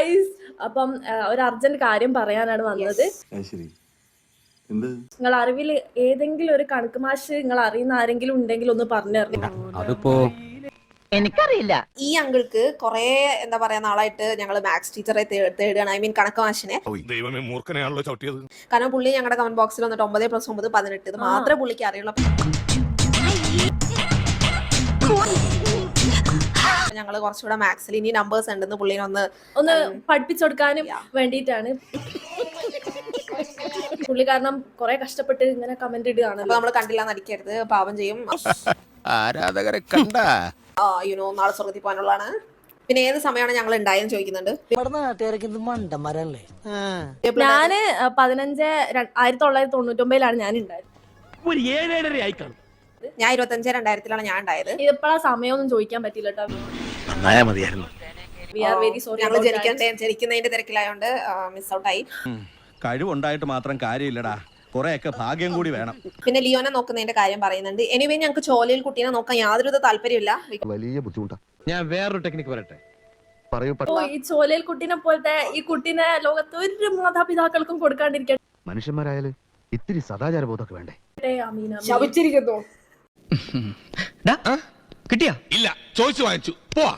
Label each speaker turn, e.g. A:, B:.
A: Guys അപ്പം ഒരു urgent കാര്യം പറയാനാണ് വന്നത്. നിങ്ങൾ അറിവിൽ ഏതെങ്കിലും ഒരു കണക്ക് മാഷ് നിങ്ങൾ അറിയുന്ന ആരെങ്കിലും ഉണ്ടെങ്കിൽ ഒന്ന് പറഞ്ഞു തരണം.
B: അതിപ്പോ
C: എനിക്കറിയില്ല. ഈ അങ്കിൾക്ക് കുറെ എന്താ പറയാ നാളായിട്ട് ഞങ്ങൾ മാത്സ് ടീച്ചറെ തേടുകയാണ്. ഐ മീൻ കണക്ക് മാഷിനെ. കാരണം പുള്ളി ഞങ്ങളുടെ കമന്റ് ബോക്സിൽ വന്നിട്ട് 9+9 18 ഇത് മാത്രമേ പുള്ളിക്ക് അറിയുള്ളൂ. ഞങ്ങൾ കുറച്ചുകൂടെ മാത്സിൽ ഇനി നമ്പേഴ്സ് ഉണ്ടെന്ന് പുള്ളിനെ ഒന്ന്
A: പഠിപ്പിച്ചു കൊടുക്കാനും വേണ്ടിയിട്ടാണ്. പുള്ളി കാരണം കുറെ കഷ്ടപ്പെട്ട് ഇങ്ങനെ കമന്റ് ഇടുകയാണ്.
C: അപ്പൊ നമ്മൾ കണ്ടില്ല നടിക്കരുത്, പാവം ചെയ്യും.
B: ആരാധകരെ കണ്ട
C: നാളെ സ്വർഗത്തിൽ പോകാനുള്ളതാണ്. പിന്നെ ഏത് സമയമാണ് ഞങ്ങൾ ഉണ്ടായെന്ന് ചോദിക്കുന്നുണ്ട്.
A: ഞാന് 1999 ഞാൻ ഉണ്ടായത്.
C: ഞാൻ 25/2000 ഞാൻ ഉണ്ടായത്.
A: ഇതെപ്പോഴാ സമയമൊന്നും ചോദിക്കാൻ പറ്റില്ല കേട്ടോ.
C: ഞങ്ങൾ ജനിക്കുന്നതിന്റെ തിരക്കിലായോണ്ട് മിസ് ഔട്ട് ആയി.
D: കഴിവുണ്ടായിട്ട് മാത്രം കാര്യമില്ലടാ, കുറെയൊക്കെ ഭാഗ്യം കൂടി വേണം.
C: പിന്നെ ലിയോനെ നോക്കുന്നതിന്റെ കാര്യം പറയുന്നുണ്ട്. എനിവേ ഞങ്ങൾക്ക് ചോലയിൽ കുട്ടീനെ നോക്കാൻ യാതൊരു താല്പര്യമില്ല.
E: വലിയ ബുദ്ധിമുട്ടാണ്.
B: ഞാൻ വേറൊരു ടെക്നിക്ക് പറയട്ടെ.
A: ഈ ചോലയിൽ കുട്ടീനെ പോലത്തെ ഈ കുട്ടീനെ ലോകത്ത് ഒരു മാതാപിതാക്കൾക്കും കൊടുക്കാണ്ടിരിക്കട്ടെ.
E: മനുഷ്യന്മാരായാലും ഇത്തിരി സദാചാര ബോധമൊക്കെ വേണ്ടേ?
C: ശപിച്ചിരിക്കുന്നു.
B: കിട്ടിയാ? ഇല്ല, ചോദിച്ചു വാങ്ങിച്ചു. പോവാ.